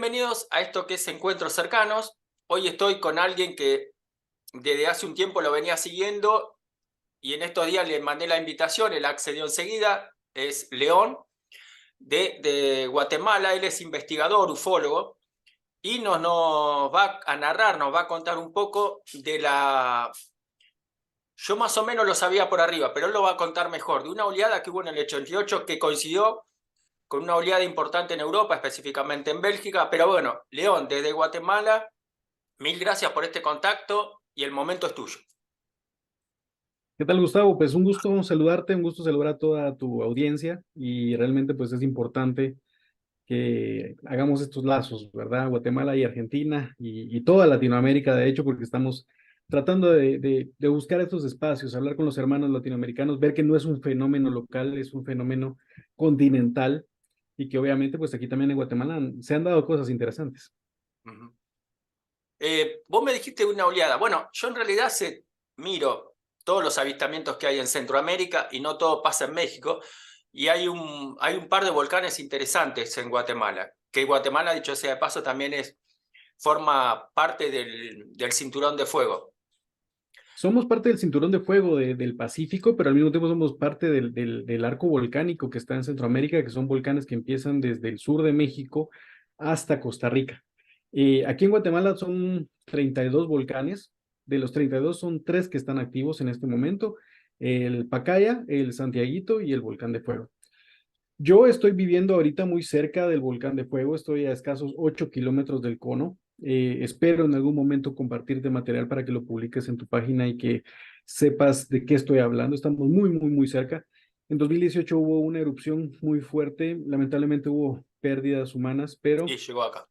Bienvenidos a esto que es Encuentros Cercanos. Hoy estoy con alguien que desde hace un tiempo lo venía siguiendo y en estos días le mandé la invitación, él accedió enseguida. Es León de Guatemala. Él es investigador, ufólogo, y nos va a narrar, nos va a contar un poco de la... Yo más o menos lo sabía por arriba, pero él lo va a contar mejor, de una oleada que hubo en el 88 que coincidió con una oleada importante en Europa, específicamente en Bélgica. Pero bueno, León, desde Guatemala, mil gracias por este contacto y el momento es tuyo. ¿Qué tal, Gustavo? Pues un gusto saludarte, un gusto saludar a toda tu audiencia y realmente pues es importante que hagamos estos lazos, ¿verdad? Guatemala y Argentina y toda Latinoamérica, de hecho, porque estamos tratando de buscar estos espacios, hablar con los hermanos latinoamericanos, ver que no es un fenómeno local, es un fenómeno continental y que obviamente pues aquí también en Guatemala se han dado cosas interesantes. Uh-huh. Vos me dijiste una oleada. Bueno, yo en realidad miro todos los avistamientos que hay en Centroamérica y no todo pasa en México. Y hay un par de volcanes interesantes en Guatemala, que Guatemala, dicho sea de paso, también forma parte del cinturón de fuego. Somos parte del cinturón de fuego del Pacífico, pero al mismo tiempo somos parte del arco volcánico que está en Centroamérica, que son volcanes que empiezan desde el sur de México hasta Costa Rica. Aquí en Guatemala son 32 volcanes, de los 32 son 3 que están activos en este momento, el Pacaya, el Santiaguito y el Volcán de Fuego. Yo estoy viviendo ahorita muy cerca del Volcán de Fuego, estoy a escasos 8 kilómetros del cono. Espero en algún momento compartirte material para que lo publiques en tu página y que sepas de qué estoy hablando. Estamos muy cerca. En 2018 hubo una erupción muy fuerte, lamentablemente hubo pérdidas humanas, pero Y llegó acá.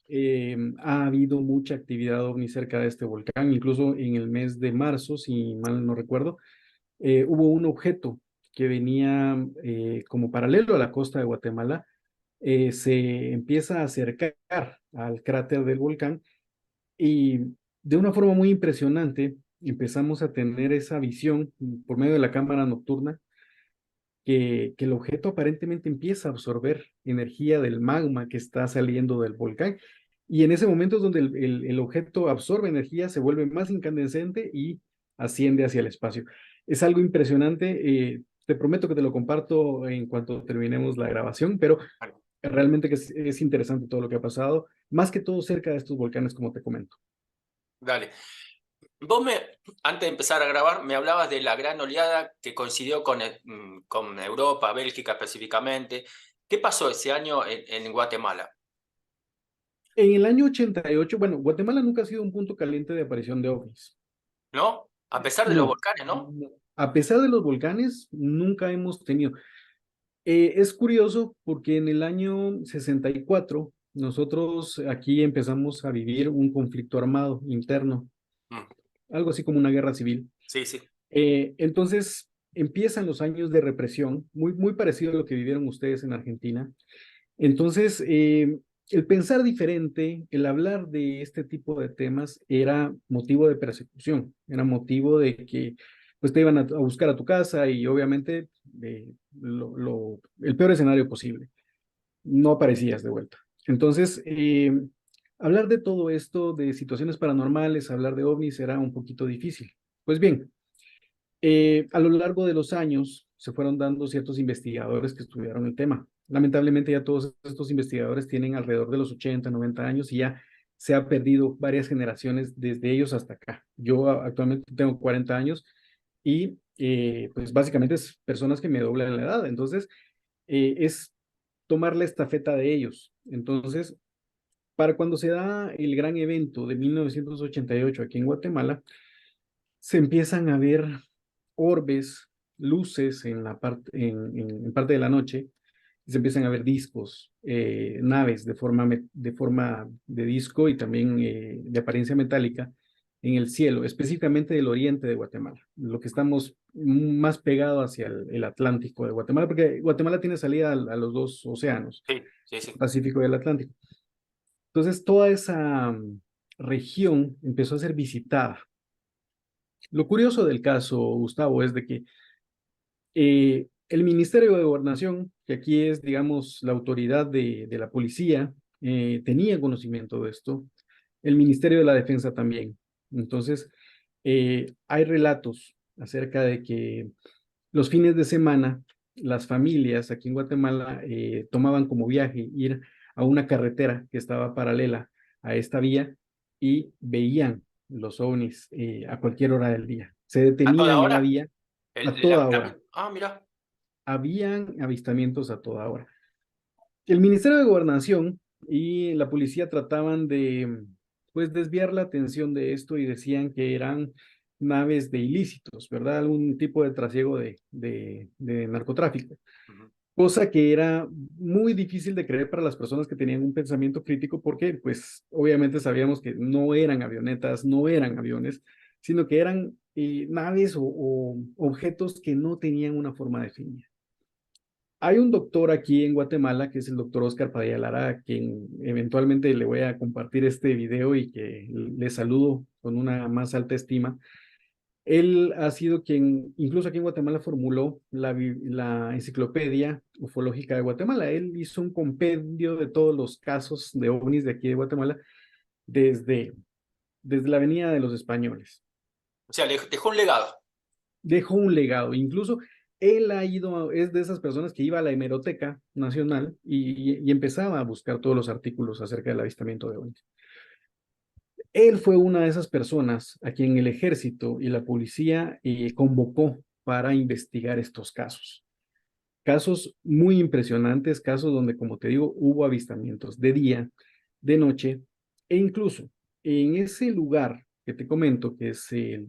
ha habido mucha actividad ovni cerca de este volcán, incluso en el mes de marzo, si mal no recuerdo, hubo un objeto que venía como paralelo a la costa de Guatemala, se empieza a acercar al cráter del volcán y de una forma muy impresionante empezamos a tener esa visión por medio de la cámara nocturna que el objeto aparentemente empieza a absorber energía del magma que está saliendo del volcán. Y en ese momento es donde el objeto absorbe energía, se vuelve más incandescente y asciende hacia el espacio. Es algo impresionante. Te prometo que te lo comparto en cuanto terminemos la grabación, pero Bueno, realmente que es interesante todo lo que ha pasado, más que todo cerca de estos volcanes, como te comento. dale. Vos antes de empezar a grabar, me hablabas de la gran oleada que coincidió con Europa, Bélgica específicamente. ¿Qué pasó ese año en Guatemala? En el año 88, bueno, Guatemala nunca ha sido un punto caliente de aparición de ovnis. ¿No? A pesar de los No, volcanes, ¿no? no. A pesar de los volcanes, nunca hemos tenido. Es curioso porque en el año 64 nosotros aquí empezamos a vivir un conflicto armado interno, Mm, algo así como una guerra civil. sí, sí. Entonces empiezan los años de represión, muy parecido a lo que vivieron ustedes en Argentina. Entonces, el pensar diferente, el hablar de este tipo de temas era motivo de persecución, era motivo de que pues te iban a buscar a tu casa y obviamente el peor escenario posible. No aparecías de vuelta. Entonces, hablar de todo esto, de situaciones paranormales, hablar de ovnis era un poquito difícil. Pues bien, a lo largo de los años se fueron dando ciertos investigadores que estudiaron el tema. Lamentablemente ya todos estos investigadores tienen alrededor de los 80, 90 años y ya se ha perdido varias generaciones desde ellos hasta acá. Yo actualmente tengo 40 años y pues básicamente es personas que me doblan la edad. Entonces es tomar la estafeta de ellos. Entonces, para cuando se da el gran evento de 1988 aquí en Guatemala, se empiezan a ver orbes, luces en la parte, en parte de la noche, y se empiezan a ver discos, naves de forma de disco y también de apariencia metálica en el cielo, específicamente del oriente de Guatemala, lo que estamos más pegado hacia el Atlántico de Guatemala, porque Guatemala tiene salida a los dos océanos, Sí, sí, sí. el Pacífico y el Atlántico. Entonces, toda esa región empezó a ser visitada. Lo curioso del caso, Gustavo, es de que el Ministerio de Gobernación, que aquí es, digamos, la autoridad de la policía, tenía conocimiento de esto, el Ministerio de la Defensa también. Entonces, hay relatos acerca de que los fines de semana, las familias aquí en Guatemala tomaban como viaje ir a una carretera que estaba paralela a esta vía y veían los ovnis a cualquier hora del día. Se ¿A toda detenían en la hora? vía a El toda hora. avistamiento. Ah, mira. Habían avistamientos a toda hora. El Ministerio de Gobernación y la policía trataban de, pues, desviar la atención de esto y decían que eran naves de ilícitos, ¿verdad? Algún tipo de trasiego de narcotráfico, Ujú. cosa que era muy difícil de creer para las personas que tenían un pensamiento crítico porque, pues, obviamente sabíamos que no eran avionetas, no eran aviones, sino que eran naves o objetos que no tenían una forma definida. Hay un doctor aquí en Guatemala que es el doctor Oscar Padilla Lara, a quien eventualmente le voy a compartir este video y que le saludo con una más alta estima. Él ha sido quien, incluso aquí en Guatemala, formuló la enciclopedia ufológica de Guatemala. Él hizo un compendio de todos los casos de ovnis de aquí de Guatemala desde, desde la venida de los españoles. O sea, le dejó un legado. Dejó un legado. Incluso él ha ido, es de esas personas que iba a la Hemeroteca Nacional y empezaba a buscar todos los artículos acerca del avistamiento de ovnis. Él fue una de esas personas a quien el ejército y la policía convocó para investigar estos casos. Casos muy impresionantes, casos donde, como te digo, hubo avistamientos de día, de noche, e incluso en ese lugar que te comento, que es el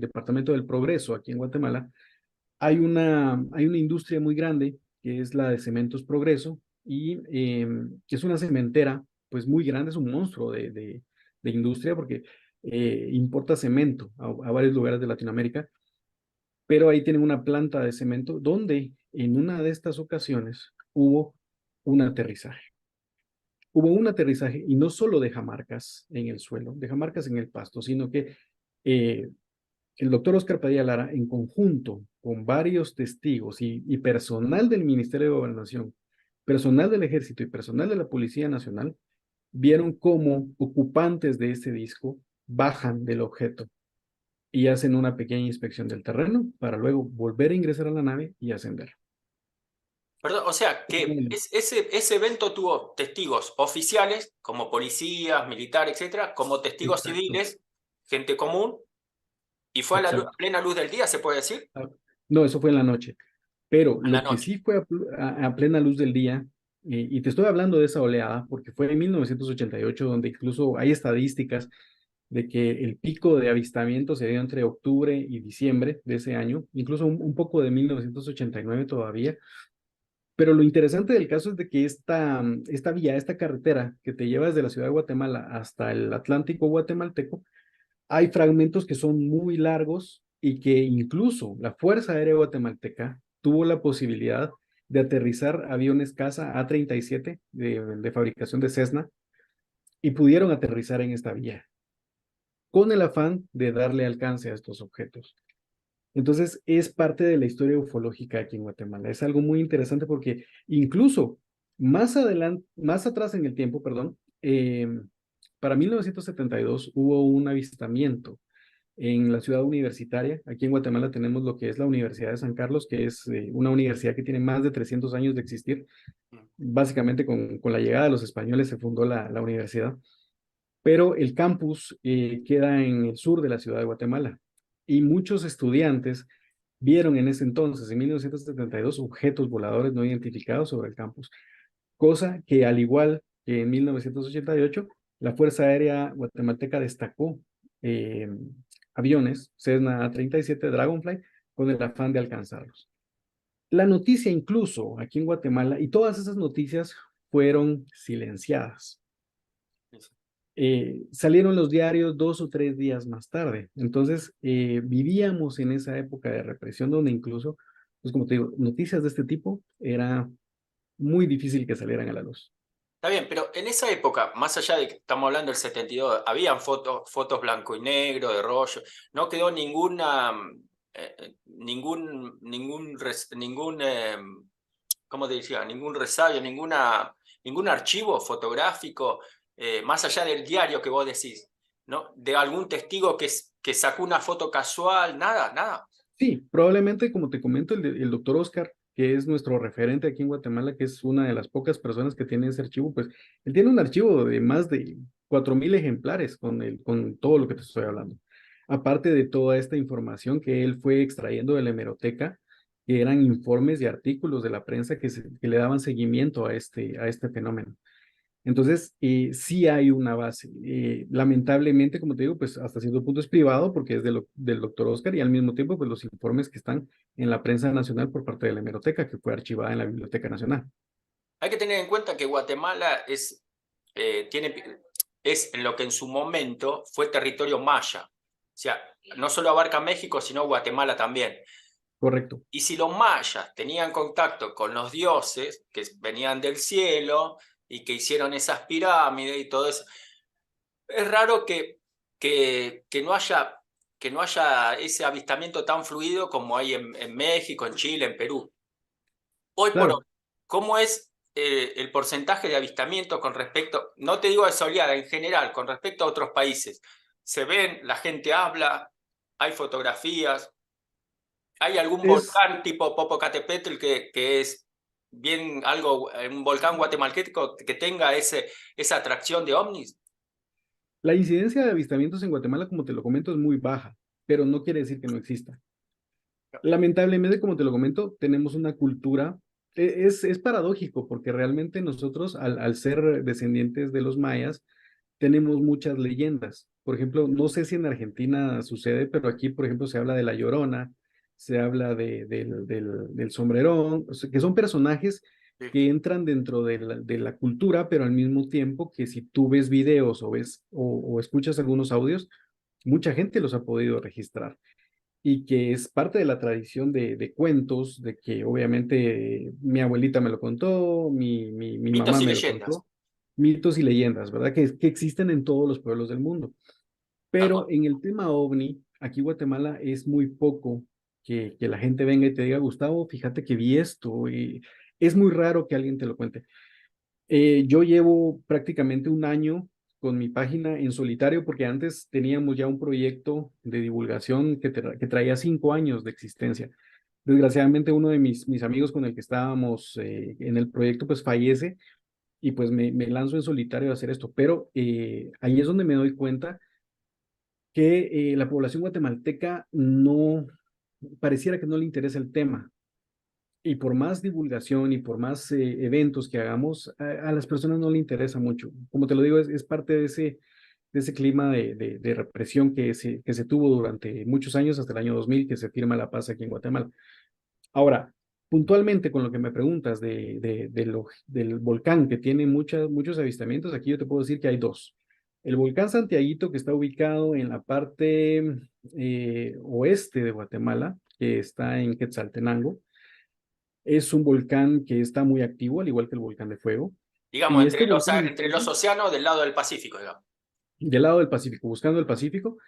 Departamento del Progreso aquí en Guatemala, hay una industria muy grande que es la de Cementos Progreso y que es una cementera pues muy grande, es un monstruo de industria porque importa cemento a varios lugares de Latinoamérica, pero ahí tienen una planta de cemento donde en una de estas ocasiones hubo un aterrizaje. Hubo un aterrizaje y no solo deja marcas en el suelo, deja marcas en el pasto, sino que eh, el doctor Oscar Padilla Lara, en conjunto con varios testigos y personal del Ministerio de Gobernación, personal del Ejército y personal de la Policía Nacional, vieron cómo ocupantes de este disco bajan del objeto y hacen una pequeña inspección del terreno para luego volver a ingresar a la nave y ascender. Perdón, o sea, que ese evento tuvo testigos oficiales, como policías, militares, etcétera, como testigos Exacto, civiles, gente común, y fue a la exacto. plena luz del día, se puede decir, Ah, no, eso fue en la noche. Pero a la lo que noche. sí fue a plena luz del día, y te estoy hablando de esa oleada, porque fue en 1988, donde incluso hay estadísticas de que el pico de avistamiento se dio entre octubre y diciembre de ese año, incluso un poco de 1989 todavía. Pero lo interesante del caso es de que esta vía, esta carretera que te lleva desde la ciudad de Guatemala hasta el Atlántico guatemalteco, hay fragmentos que son muy largos y que incluso la Fuerza Aérea Guatemalteca tuvo la posibilidad de aterrizar aviones caza A-37 de fabricación de Cessna y pudieron aterrizar en esta vía con el afán de darle alcance a estos objetos. Entonces, es parte de la historia ufológica aquí en Guatemala. Es algo muy interesante porque incluso más adelante, más atrás en el tiempo, perdón, para 1972 hubo un avistamiento en la ciudad universitaria. Aquí en Guatemala tenemos lo que es la Universidad de San Carlos, que es una universidad que tiene más de 300 años de existir. Básicamente con la llegada de los españoles se fundó la universidad, pero el campus queda en el sur de la ciudad de Guatemala y muchos estudiantes vieron en ese entonces, en 1972, objetos voladores no identificados sobre el campus, cosa que al igual que en 1988, la Fuerza Aérea Guatemalteca destacó eh, aviones Cessna A-37 Dragonfly con el afán de alcanzarlos. La noticia incluso aquí en Guatemala, y todas esas noticias fueron silenciadas. Salieron los diarios 2 o 3 días más tarde. Entonces, vivíamos en esa época de represión donde incluso, pues como te digo, noticias de este tipo era muy difícil que salieran a la luz. Está bien, pero en esa época, más allá de que estamos hablando del 72, habían fotos blanco y negro, de rollo, no quedó ninguna, ningún, ¿cómo te decía? Ningún resabio, ninguna ningún archivo fotográfico, más allá del diario que vos decís, ¿no? De algún testigo que sacó una foto casual, nada, nada. Sí, probablemente, como te comento, el doctor Oscar, que es nuestro referente aquí en Guatemala, que es una de las pocas personas que tiene ese archivo, pues él tiene un archivo de más de 4.000 ejemplares con todo lo que te estoy hablando. Aparte de toda esta información que él fue extrayendo de la hemeroteca, que eran informes y artículos de la prensa que le daban seguimiento a este fenómeno. Entonces, sí hay una base. Lamentablemente, como te digo, pues hasta cierto punto es privado porque es del doctor Oscar y al mismo tiempo, pues los informes que están en la prensa nacional por parte de la hemeroteca, que fue archivada en la Biblioteca Nacional. Hay que tener en cuenta que Guatemala es en lo que en su momento fue territorio maya. O sea, no solo abarca México, sino Guatemala también. Correcto. Y si los mayas tenían contacto con los dioses que venían del cielo y que hicieron esas pirámides y todo eso, es raro que no haya ese avistamiento tan fluido como hay en México, en Chile, en Perú. Hoy por hoy, Claro, ¿cómo es el porcentaje de avistamiento con respecto, no te digo de Soleada, en general, con respecto a otros países? ¿Se ven, la gente habla, hay fotografías? ¿Hay algún es volcán tipo Popocatépetl que es bien algo, un volcán guatemalteco que tenga esa atracción de ovnis? la incidencia de avistamientos en Guatemala, como te lo comento, es muy baja, pero no quiere decir que no exista. Lamentablemente, como te lo comento, tenemos una cultura, es paradójico porque realmente nosotros, al ser descendientes de los mayas, tenemos muchas leyendas. Por ejemplo, no sé si en Argentina sucede, pero aquí, por ejemplo, se habla de La Llorona, se habla del Sombrerón, o sea, que son personajes que entran dentro de la cultura, pero al mismo tiempo que si tú ves videos o ves o escuchas algunos audios, mucha gente los ha podido registrar y que es parte de la tradición de cuentos, de que obviamente mi abuelita me lo contó, mi Mitos mamá y me lo leyendas. contó, mitos y leyendas, ¿verdad? Que existen en todos los pueblos del mundo. Pero en el tema OVNI, aquí Guatemala es muy poco que la gente venga y te diga, Gustavo, fíjate que vi esto, y es muy raro que alguien te lo cuente. Yo llevo prácticamente un año con mi página en solitario porque antes teníamos ya un proyecto de divulgación que traía 5 años de existencia. Desgraciadamente uno de mis amigos con el que estábamos en el proyecto pues fallece y pues me lanzo en solitario a hacer esto, pero ahí es donde me doy cuenta que la población guatemalteca no, pareciera que no le interesa el tema. Y por más divulgación y por más eventos que hagamos, a las personas no le interesa mucho. Como te lo digo, es parte de ese clima de represión que se tuvo durante muchos años, hasta el año 2000, que se firma la paz aquí en Guatemala. Ahora, puntualmente con lo que me preguntas del volcán que tiene muchos avistamientos, aquí yo te puedo decir que hay dos. El volcán Santiaguito, que está ubicado en la parte oeste de Guatemala, que está en Quetzaltenango, es un volcán que está muy activo, al igual que el volcán de Fuego. Digamos, Y este volcán entre incluso, los océanos del lado del Pacífico, digamos. del lado del Pacífico, buscando el Pacífico,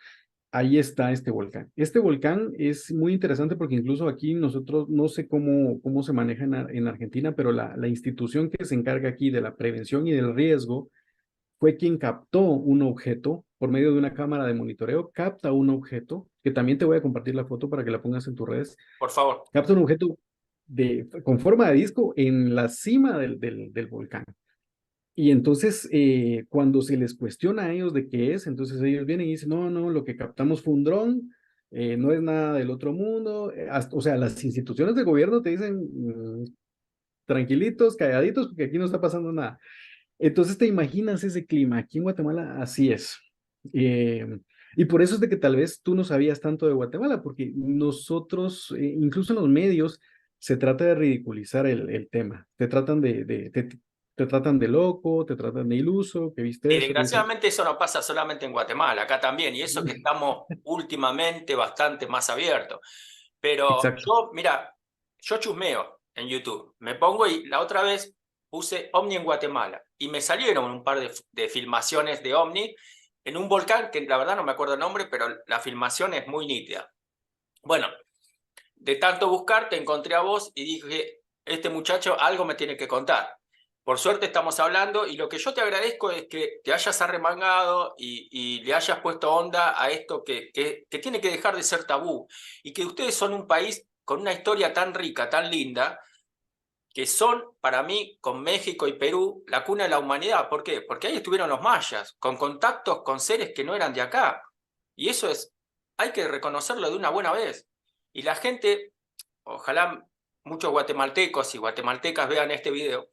ahí está este volcán. Este volcán es muy interesante porque incluso aquí nosotros, no sé cómo se maneja en Argentina, pero la institución que se encarga aquí de la prevención y del riesgo fue quien captó un objeto por medio de una cámara de monitoreo, capta un objeto, que también te voy a compartir la foto para que la pongas en tus redes, Por favor. capta un objeto con forma de disco en la cima del volcán. Y entonces, cuando se les cuestiona a ellos de qué es, entonces ellos vienen y dicen, no, no, lo que captamos fue un dron, no es nada del otro mundo. O sea, las instituciones de gobierno te dicen, tranquilitos, calladitos, porque aquí no está pasando nada. Entonces, te imaginas ese clima. Aquí en Guatemala, así es. Eh, y por eso es de que tal vez tú no sabías tanto de Guatemala, porque nosotros, incluso en los medios, se trata de ridiculizar el tema. Te tratan de loco, te tratan de iluso, que viste Y esto, que viste. desgraciadamente eso no pasa solamente en Guatemala, acá también, y eso que estamos últimamente bastante más abiertos. Pero Exacto. yo, mira, yo chusmeo en YouTube, me pongo y la otra vez puse OVNI en Guatemala y me salieron un par de filmaciones de OVNI en un volcán que la verdad no me acuerdo el nombre, pero la filmación es muy nítida. Bueno, de tanto buscar te encontré a vos y dije, este muchacho algo me tiene que contar. por suerte estamos hablando y lo que yo te agradezco es que te hayas arremangado y le hayas puesto onda a esto que tiene que dejar de ser tabú y que ustedes son un país con una historia tan rica, tan linda, que son para mí, con México y Perú, la cuna de la humanidad. ¿Por qué? Porque ahí estuvieron los mayas, con contactos con seres que no eran de acá. Y eso es, hay que reconocerlo de una buena vez. Y la gente, ojalá muchos guatemaltecos y guatemaltecas vean este video,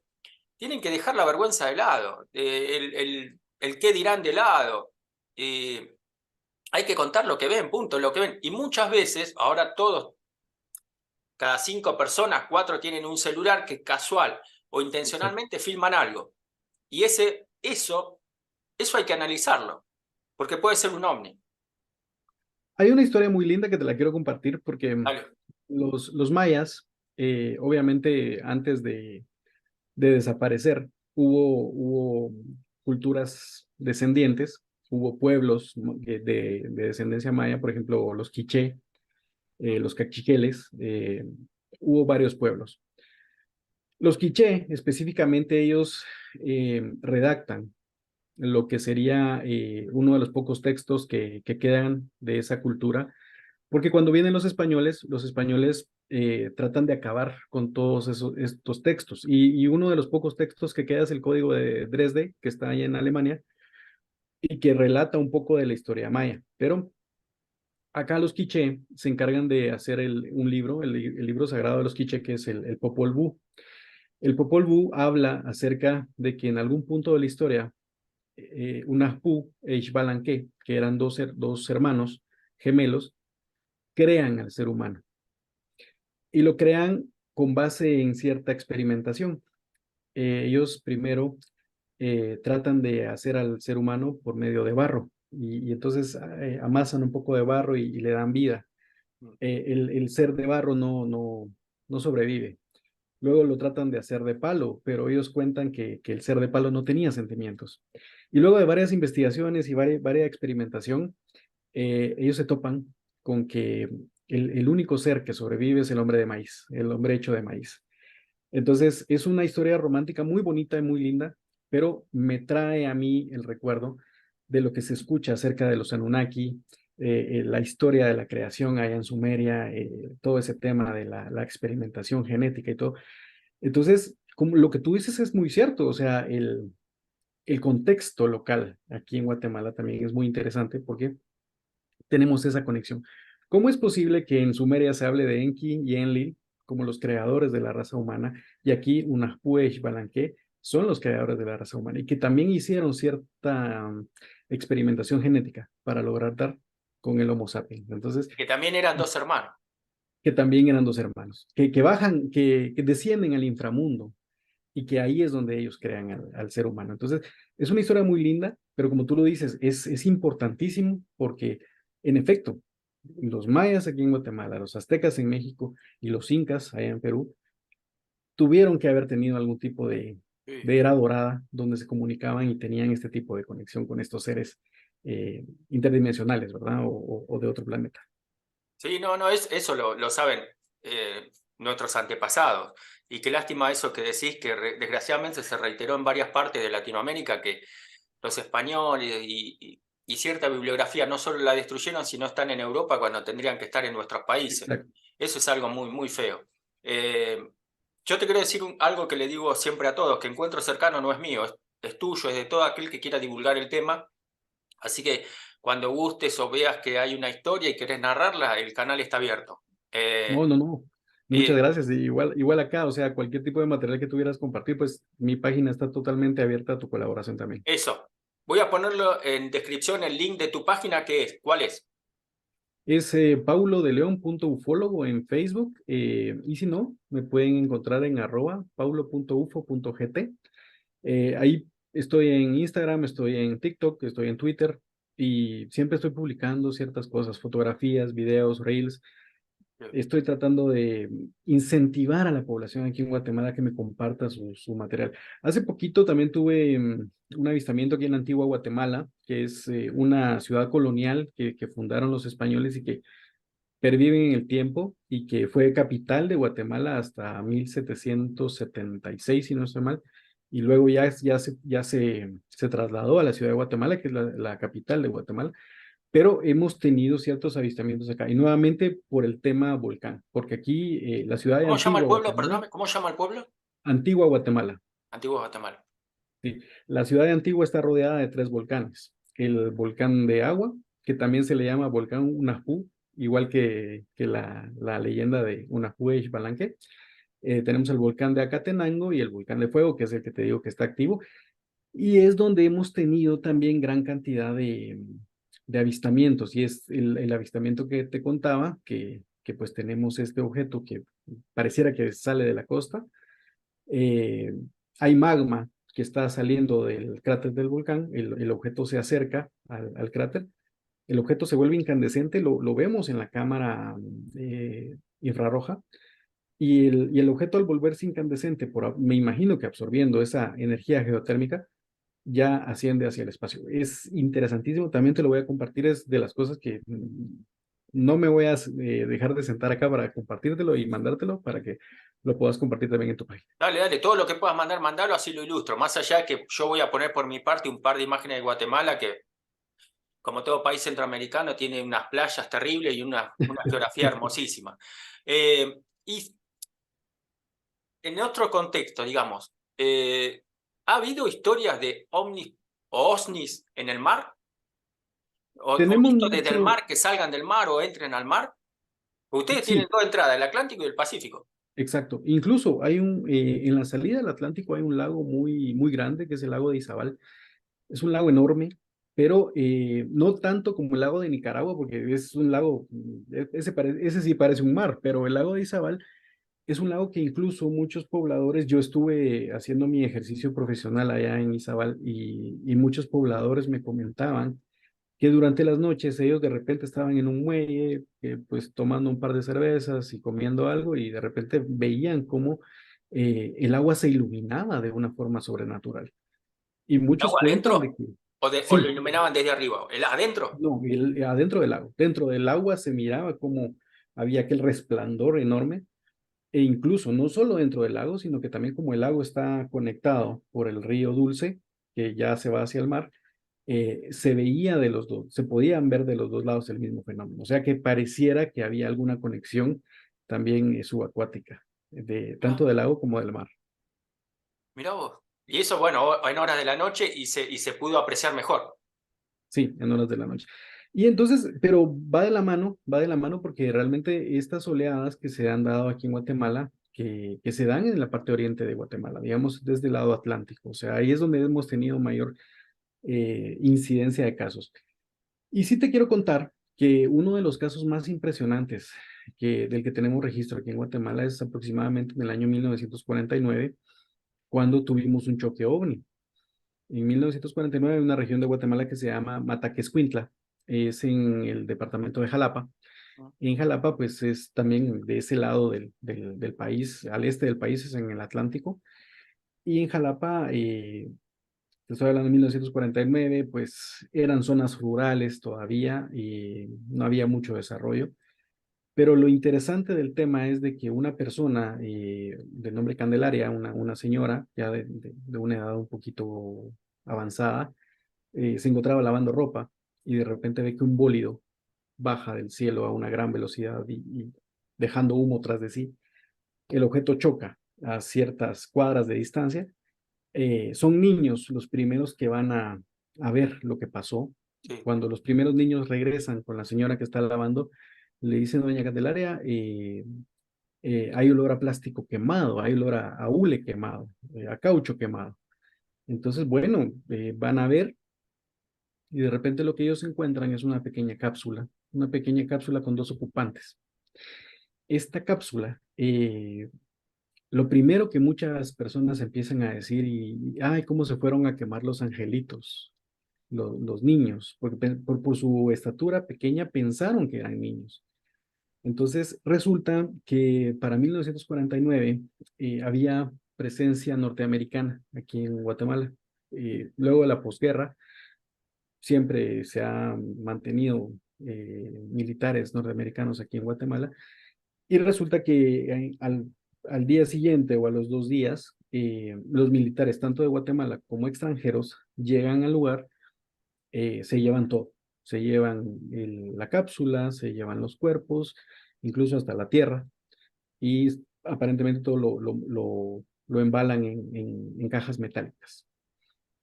tienen que dejar la vergüenza de lado, el qué dirán de lado. Hay que contar lo que ven, punto, lo que ven. Y muchas veces, ahora todos, cada 5 personas, 4 tienen un celular que casual o Exacto. intencionalmente filman algo. Y eso hay que analizarlo, porque puede ser un ovni. Hay una historia muy linda que te la quiero compartir porque Dale. los mayas, obviamente antes de desaparecer, hubo culturas descendientes, hubo pueblos de descendencia maya, por ejemplo, los quiché, los cachiqueles, hubo varios pueblos. Los quiché, específicamente ellos redactan lo que sería uno de los pocos textos que quedan de esa cultura, porque cuando vienen los españoles tratan de acabar con todos estos textos, y uno de los pocos textos que queda es el Código de Dresde, que está allá en Alemania, y que relata un poco de la historia maya, pero acá los quiché se encargan de hacer un libro, el libro sagrado de los quiché, que es el Popol Vuh. El Popol Vuh habla acerca de que en algún punto de la historia, Unahpu e Ixbalanque, que eran dos hermanos gemelos, crean al ser humano y lo crean con base en cierta experimentación. Ellos primero tratan de hacer al ser humano por medio de barro y entonces amasan un poco de barro y le dan vida. El ser de barro no sobrevive. Luego lo tratan de hacer de palo, pero ellos cuentan que el ser de palo no tenía sentimientos. Y luego de varias investigaciones y varias experimentación, ellos se topan con que el único ser que sobrevive es el hombre de maíz, el hombre hecho de maíz. Entonces, es una historia romántica muy bonita y muy linda, pero me trae a mí el recuerdo de lo que se escucha acerca de los Anunnaki, la historia de la creación allá en Sumeria, todo ese tema de la experimentación genética y todo. Entonces, como lo que tú dices es muy cierto, o sea, el contexto local aquí en Guatemala también es muy interesante porque tenemos esa conexión. ¿Cómo es posible que en Sumeria se hable de Enki y Enlil como los creadores de la raza humana y aquí Unahpue y Xbalanque son los creadores de la raza humana y que también hicieron cierta experimentación genética para lograr dar con el Homo sapiens? Entonces, Que también eran 2 hermanos. que también eran dos hermanos, que bajan, que descienden al inframundo y que ahí es donde ellos crean al ser humano. Entonces, es una historia muy linda, pero como tú lo dices, es importantísimo porque, en efecto, los mayas aquí en Guatemala, los aztecas en México y los incas allá en Perú, tuvieron que haber tenido algún tipo Sí. de era dorada donde se comunicaban y tenían este tipo de conexión con estos seres interdimensionales, ¿verdad? O de otro planeta. Sí, no, no, eso lo saben nuestros antepasados. Y qué lástima eso que decís, que desgraciadamente se reiteró en varias partes de Latinoamérica, que los españoles y cierta bibliografía no solo la destruyeron, sino están en Europa cuando tendrían que estar en nuestros países. Exacto. Eso es algo muy, muy feo. Eh, yo te quiero decir algo que le digo siempre a todos, que Encuentro Cercano no es mío, es tuyo, es de todo aquel que quiera divulgar el tema. Así que cuando gustes o veas que hay una historia y querés narrarla, el canal está abierto. No, no, no. Muchas Eh, gracias. Y igual acá, o sea, cualquier tipo de material que tuvieras compartir, pues mi página está totalmente abierta a tu colaboración también. eso. Voy a ponerlo en descripción el link de tu página, ¿qué es? ¿Cuál es? Es paulodeleon.ufólogo en Facebook, y si no, me pueden encontrar en @paulo.ufo.gt. Ahí estoy en Instagram, estoy en TikTok, estoy en Twitter y siempre estoy publicando ciertas cosas, fotografías, videos, reels. Estoy tratando de incentivar a la población aquí en Guatemala que me comparta su material. Hace poquito también tuve un avistamiento aquí en Antigua Guatemala, que es una ciudad colonial que fundaron los españoles y que perviven en el tiempo y que fue capital de Guatemala hasta 1776, si no estoy mal. y luego se trasladó a la ciudad de Guatemala, que es la capital de Guatemala, pero hemos tenido ciertos avistamientos acá, y nuevamente por el tema volcán, porque aquí la ciudad de ¿Cómo se llama el Antigua pueblo? Guatemala, Perdóname, ¿cómo se llama el pueblo? Antigua Guatemala, Antigua Guatemala. sí, la ciudad de Antigua está rodeada de tres volcanes, el volcán de agua, que también se le llama volcán Unahú, igual que la leyenda de Unahú e Xbalanque. Tenemos el volcán de Acatenango y el volcán de fuego, que es el que te digo que está activo. Y es donde hemos tenido también gran cantidad de avistamientos. Y es el avistamiento que te contaba, que pues tenemos este objeto que pareciera que sale de la costa. Eh, Hay magma que está saliendo del cráter del volcán. El objeto se acerca al cráter. El objeto se vuelve incandescente. Lo vemos en la cámara infrarroja. Y el objeto al volverse incandescente, me imagino que absorbiendo esa energía geotérmica, ya asciende hacia el espacio. Es interesantísimo, también te lo voy a compartir, es de las cosas que no me voy a dejar de sentar acá para compartírtelo y mandártelo para que lo puedas compartir también en tu página. Dale, dale, todo lo que puedas mandar, mandalo, así lo ilustro. Más allá de que yo voy a poner por mi parte un par de imágenes de Guatemala que, como todo país centroamericano, tiene unas playas terribles y una geografía hermosísima. Y en otro contexto, digamos, ¿ha habido historias de ovnis o OSNIs en el mar? ¿O Tenemos vistos desde el mucho, mar que salgan del mar o entren al mar? Ustedes tienen sí, dos entradas, el Atlántico y el Pacífico. exacto. Incluso en la salida del Atlántico hay un lago muy, muy grande, que es el lago de Izabal. Es un lago enorme, pero no tanto como el lago de Nicaragua, porque es un lago, ese sí parece un mar, pero el lago de Izabal es un lago que incluso muchos pobladores, yo estuve haciendo mi ejercicio profesional allá en Izabal y muchos pobladores me comentaban que durante las noches ellos de repente estaban en un muelle, pues tomando un par de cervezas y comiendo algo y de repente veían cómo el agua se iluminaba de una forma sobrenatural. Y muchos ¿Agua cuentan de adentro? que O lo sí, iluminaban desde arriba? ¿El adentro? no, adentro del lago, dentro del agua se miraba como había aquel resplandor enorme. E incluso no solo dentro del lago, sino que también como el lago está conectado por el río Dulce, que ya se va hacia el mar, se veía de los dos, se podían ver de los dos lados el mismo fenómeno. O sea que pareciera que había alguna conexión también subacuática, Ah, tanto del lago como del mar. mirá vos. Y eso, bueno, en horas de la noche y se pudo apreciar mejor. Sí, en horas de la noche. Y entonces, pero va de la mano porque realmente estas oleadas que se han dado aquí en Guatemala, que se dan en la parte oriente de Guatemala, digamos desde el lado Atlántico, o sea, ahí es donde hemos tenido mayor incidencia de casos. Y sí te quiero contar que uno de los casos más impresionantes del que tenemos registro aquí en Guatemala es aproximadamente en el año 1949, cuando tuvimos un choque ovni. En 1949 hay una región de Guatemala que se llama Mataquescuintla, es en el departamento de Jalapa. En Jalapa, pues es también de ese lado del país, al este del país, es en el Atlántico. Y en Jalapa, te estoy hablando de 1949, pues eran zonas rurales todavía y no había mucho desarrollo. Pero lo interesante del tema es de que una persona de nombre Candelaria, una señora ya de una edad un poquito avanzada, se encontraba lavando ropa y de repente ve que un bólido baja del cielo a una gran velocidad y dejando humo tras de sí. El objeto choca a ciertas cuadras de distancia. Son niños los primeros que van a ver lo que pasó. Sí. Cuando los primeros niños regresan con la señora que está lavando, le dicen, doña Candelaria, hay olor a plástico quemado, hay olor a hule quemado, a caucho quemado. Entonces, bueno, van a ver y de repente lo que ellos encuentran es una pequeña cápsula con dos ocupantes. Esta cápsula, lo primero que muchas personas empiezan a decir, ay, cómo se fueron a quemar los angelitos, los niños, porque por su estatura pequeña pensaron que eran niños. Entonces, resulta que para 1949 había presencia norteamericana aquí en Guatemala. Luego de la posguerra, siempre se han mantenido militares norteamericanos aquí en Guatemala y resulta que al día siguiente o a los 2 días los militares, tanto de Guatemala como extranjeros, llegan al lugar, se llevan todo. Se llevan la cápsula, se llevan los cuerpos, incluso hasta la tierra, y aparentemente todo lo embalan en cajas metálicas.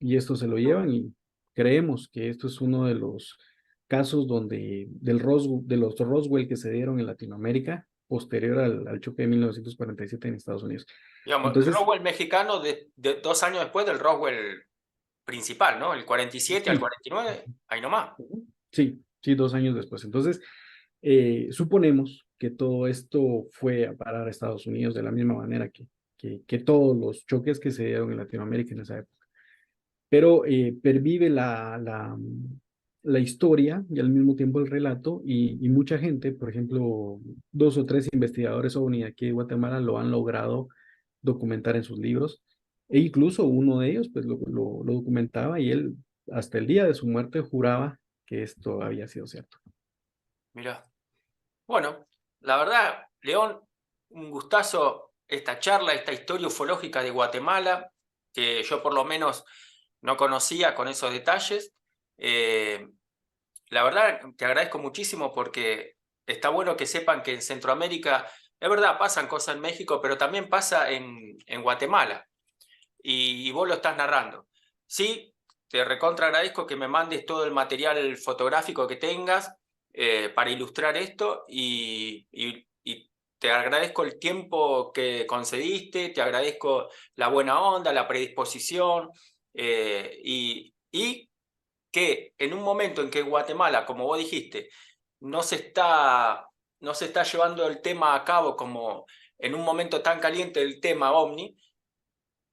Y esto se lo llevan y creemos que esto es uno de los casos de los Roswell que se dieron en Latinoamérica posterior al choque de 1947 en Estados Unidos. Digamos, el Entonces, Roswell mexicano de 2 años después del Roswell principal, ¿no? El 47 al sí, 49, ahí nomás. sí, sí, 2 años después. Entonces, suponemos que todo esto fue a parar a Estados Unidos de la misma manera que todos los choques que se dieron en Latinoamérica en esa época. Pero pervive la historia y al mismo tiempo el relato y mucha gente, por ejemplo, 2 o 3 investigadores OVNI aquí de Guatemala lo han logrado documentar en sus libros e incluso uno de ellos pues lo documentaba y él hasta el día de su muerte juraba que esto había sido cierto. Mirá. Bueno, la verdad, León, un gustazo esta charla, esta historia ufológica de Guatemala, que yo por lo menos no conocía con esos detalles. La verdad, te agradezco muchísimo porque está bueno que sepan que en Centroamérica, es verdad, pasan cosas en México, pero también pasa en Guatemala. Y vos lo estás narrando. Sí, te recontra agradezco que me mandes todo el material fotográfico que tengas para ilustrar esto y te agradezco el tiempo que concediste, te agradezco la buena onda, la predisposición y que en un momento en que Guatemala, como vos dijiste, no se está, no se está llevando el tema a cabo como en un momento tan caliente el tema OVNI,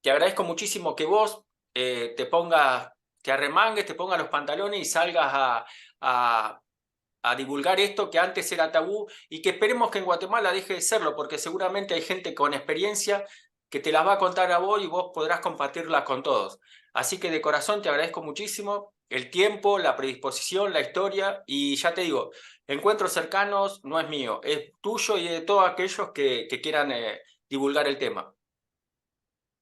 te agradezco muchísimo que vos te pongas, te arremangues, te pongas los pantalones y salgas a, a divulgar esto que antes era tabú y que esperemos que en Guatemala deje de serlo, porque seguramente hay gente con experiencia que te las va a contar a vos y vos podrás compartirlas con todos. Así que de corazón te agradezco muchísimo el tiempo, la predisposición, la historia y ya te digo, encuentros cercanos no es mío, es tuyo y de todos aquellos que quieran divulgar el tema.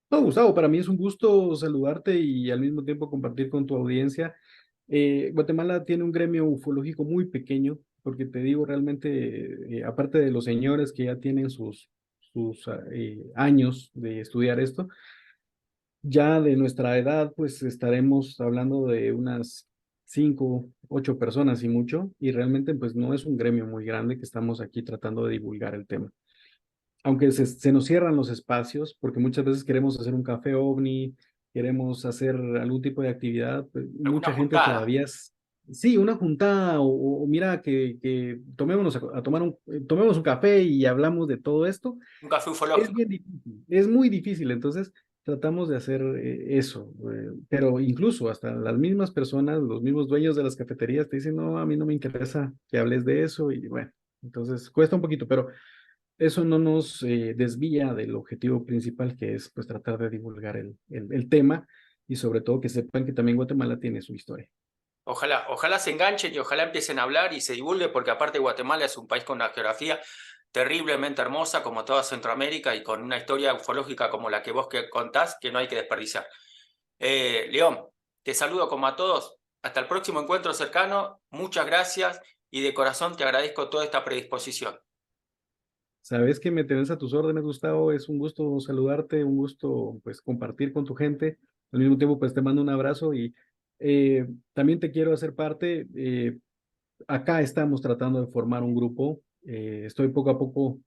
No, Gustavo, para mí es un gusto saludarte y al mismo tiempo compartir con tu audiencia. Guatemala tiene un gremio ufológico muy pequeño, porque te digo, realmente, aparte de los señores que ya tienen sus años de estudiar esto, ya de nuestra edad, pues estaremos hablando de unas 5, 8 personas y mucho, y realmente pues no es un gremio muy grande que estamos aquí tratando de divulgar el tema aunque se nos cierran los espacios, porque muchas veces queremos hacer un café ovni, queremos hacer algún tipo de actividad, pues, Alguna mucha gente juntada, todavía sí, una juntada, o mira que tomémonos a tomar tomemos un café y hablamos de todo esto, un café es ufológico. bien difícil, es muy difícil, entonces tratamos de hacer eso, pero incluso hasta las mismas personas, los mismos dueños de las cafeterías te dicen, no, a mí no me interesa que hables de eso, y bueno, entonces cuesta un poquito, pero eso no nos desvía del objetivo principal, que es pues tratar de divulgar el tema y sobre todo que sepan que también Guatemala tiene su historia. Ojalá, ojalá se enganchen y ojalá empiecen a hablar y se divulgue, porque aparte Guatemala es un país con una geografía terriblemente hermosa, como toda Centroamérica, y con una historia ufológica como la que vos que contás, que no hay que desperdiciar. León, te saludo como a todos. Hasta el próximo encuentro cercano. Muchas gracias y de corazón te agradezco toda esta predisposición. Sabes que me tenés a tus órdenes, Gustavo, es un gusto saludarte, un gusto pues compartir con tu gente, al mismo tiempo pues te mando un abrazo y también te quiero hacer parte, acá estamos tratando de formar un grupo, estoy poco a poco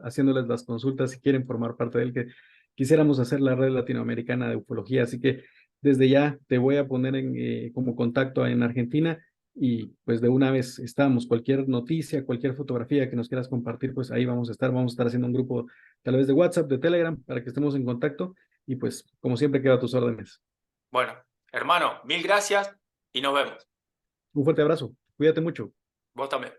haciéndoles las consultas si quieren formar parte de él, que quisiéramos hacer la red latinoamericana de ufología, así que desde ya te voy a poner como contacto en Argentina y pues de una vez estamos, cualquier noticia, cualquier fotografía que nos quieras compartir, pues ahí vamos a estar haciendo un grupo tal vez de WhatsApp, de Telegram, para que estemos en contacto y pues como siempre quedo a tus órdenes. Bueno, hermano, mil gracias y nos vemos. Un fuerte abrazo, cuídate mucho. Vos también.